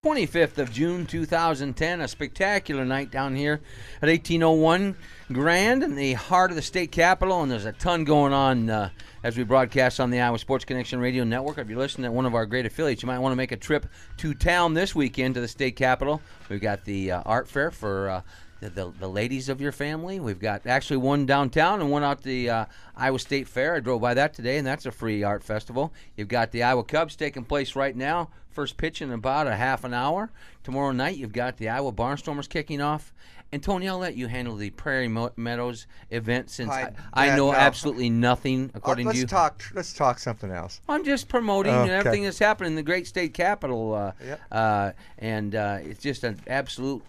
25th of June 2010, a spectacular night down here at 1801 Grand in the heart of the state capitol, and there's a ton going on as we broadcast on the Iowa Sports Connection Radio Network. If you're listening at one of our great affiliates, you might want to make a trip to town this weekend to the state capitol. We've got the art fair for the ladies of your family. We've got actually one downtown and one out the Iowa State Fair. I drove by that today, and that's a free art festival. You've got the Iowa Cubs taking place right now. First pitch in about a half an hour. Tomorrow night, you've got the Iowa Barnstormers kicking off. And, Tony, I'll let you handle the Prairie Meadows event since I know absolutely nothing, according to you. Let's talk something else. I'm just promoting everything that's happening in the great state capitol. And it's just an absolute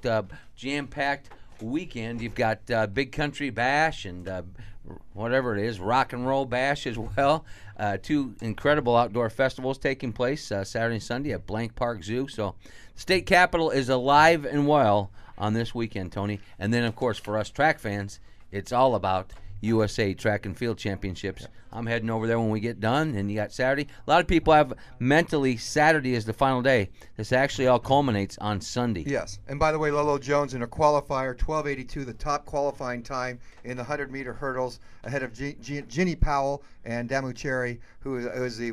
jam-packed weekend. You've got Big Country Bash and whatever it is, Rock and Roll Bash as well. Two incredible outdoor festivals taking place Saturday and Sunday at Blank Park Zoo. So state capitol is alive and well on this weekend, Tony. And then, of course, for us track fans, it's all about USA Track and Field Championships. I'm heading over there when we get done, and you got Saturday. A lot of people have mentally Saturday as the final day. This actually all culminates on Sunday. Yes, and by the way, Lolo Jones in a qualifier, 12:82, the top qualifying time in the 100-meter hurdles, ahead of Ginny Powell and Damu Cherry, who is the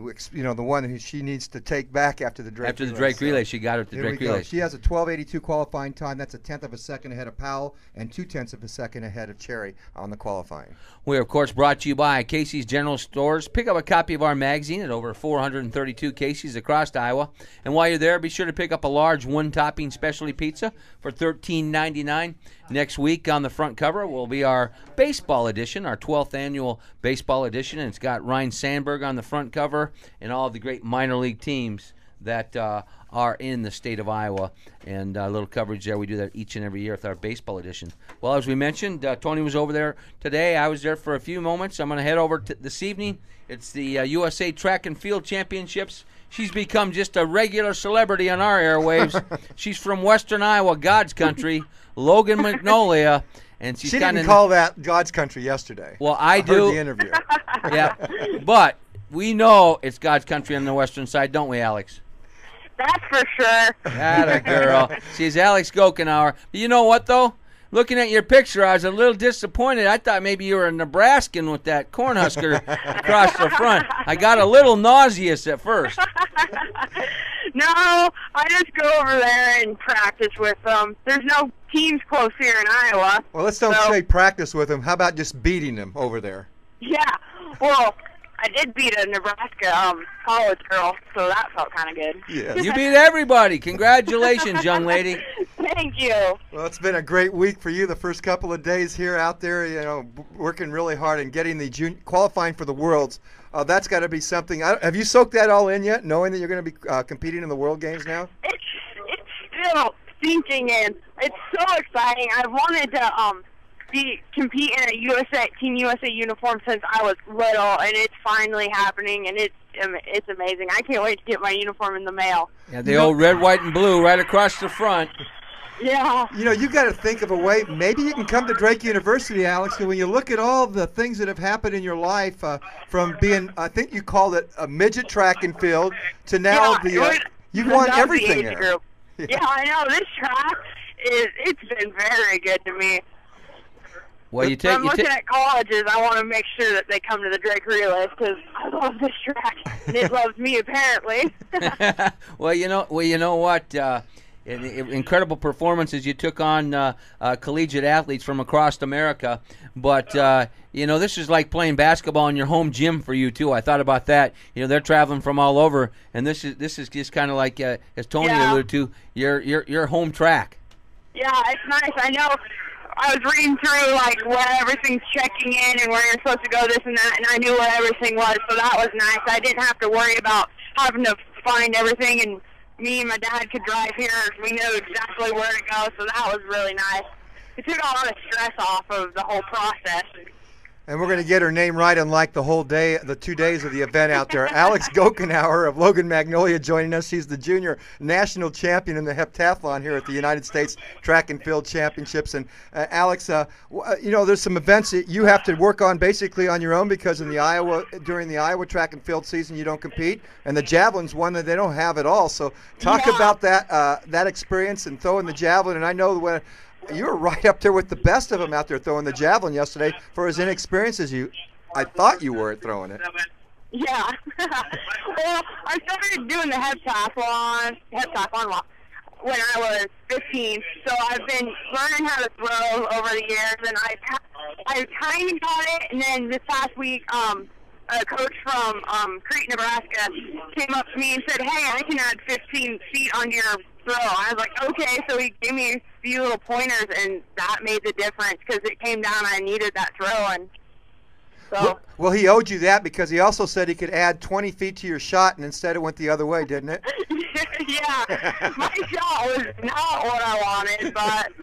one who she needs to take back after the Drake relay. Drake relay. She got her at the Drake relay. She has a 12:82 qualifying time. That's a tenth of a second ahead of Powell and 0.2 of a second ahead of Cherry on the qualifying. We are, of course, brought to you by Casey's General Stores. Pick up a copy of our magazine at over 432 Casey's across Iowa. And while you're there, be sure to pick up a large one-topping specialty pizza for $13.99. Next week on the front cover will be our baseball edition, our 12th annual baseball edition. And it's got Ryan Sandberg on the front cover and all of the great minor league teams that are in the state of Iowa, and a little coverage there. We do that each and every year with our baseball edition. Well, as we mentioned, Tony was over there today. I was there for a few moments. I'm going to head over to this evening. It's the USA Track and Field Championships. She's become just a regular celebrity on our airwaves. She's from Western Iowa, God's country, Logan-Magnolia. And she didn't call that God's country yesterday. Well, I do. Heard the interview. Yeah, but we know it's God's country on the western side, don't we, Alex? That's for sure. Atta girl. She's Alex Gochenhour. You know what, though? Looking at your picture, I was a little disappointed. I thought maybe you were a Nebraskan with that Cornhusker across the front. I got a little nauseous at first. No, I just go over there and practice with them. There's no teams close here in Iowa. Well, let's don't say practice with them. How about just beating them over there? Yeah, well, I did beat a Nebraska college girl, so that felt kind of good. Yeah. You beat everybody. Congratulations, young lady. Thank you. Well, it's been a great week for you. The first couple of days here out there, working really hard and getting the qualifying for the Worlds. That's got to be something. Have you soaked that all in yet, knowing that you're going to be competing in the World Games now? It's still sinking in. It's so exciting. I've wanted to compete in a Team USA uniform since I was little, and it's finally happening, and it's amazing. I can't wait to get my uniform in the mail. Yeah, the old red, white, and blue right across the front. Yeah. You've got to think of a way. Maybe you can come to Drake University, Alex, and when you look at all the things that have happened in your life, from being, I think you called it a midget track and field, to now you've won everything there. Yeah, I know. This track, it's been very good to me. Well, I'm looking at colleges. I want to make sure that they come to the Drake Relays because I love this track and it loves me apparently. Well, you know what? Incredible performances. You took on collegiate athletes from across America, but this is like playing basketball in your home gym for you too. I thought about that. They're traveling from all over, and this is just kind of like as Tony alluded to, your home track. Yeah, it's nice. I know. I was reading through where everything's checking in and where you're supposed to go, this and that, and I knew where everything was, so that was nice. I didn't have to worry about having to find everything, and me and my dad could drive here. We knew exactly where to go, so that was really nice. It took a lot of stress off of the whole process. And we're going to get her name right, unlike the whole day, the 2 days of the event out there. Alex Gochenhour of Logan-Magnolia joining us. She's the junior national champion in the heptathlon here at the United States Track and Field Championships. And Alex, you know, there's some events that you have to work on basically on your own because during the Iowa track and field season you don't compete, and the javelin's one that they don't have at all. So talk about that experience and throwing the javelin. And I know when you were right up there with the best of them out there throwing the javelin yesterday for as inexperienced as I thought you were at throwing it. Yeah. Well, I started doing the heptathlon when I was 15, so I've been learning how to throw over the years, and I kind of got it, and then this past week, a coach from Crete, Nebraska, came up to me and said, "Hey, I can add 15 feet on your throw." I was like, "Okay," so he gave me a few little pointers, and that made the difference because it came down. I needed that throw, and so. Well, he owed you that because he also said he could add 20 feet to your shot, and instead it went the other way, didn't it? Yeah, my shot was not what I wanted, but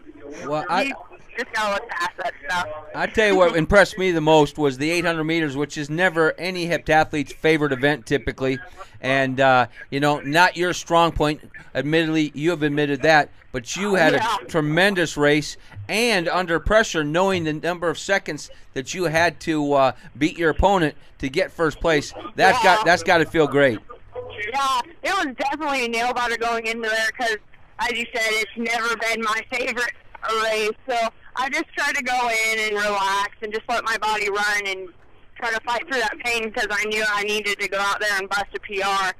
he just gotta look past that stuff. I tell you what impressed me the most was the 800 meters, which is never any heptathlete's favorite event typically, and you know, not your strong point. Admittedly, you have admitted that, but you had a tremendous race, and under pressure, knowing the number of seconds that you had to beat your opponent to get first place, that's got to feel great. Yeah, it was definitely a nail biter going into there because, as you said, it's never been my favorite race. So I just try to go in and relax and just let my body run and try to fight through that pain because I knew I needed to go out there and bust a PR.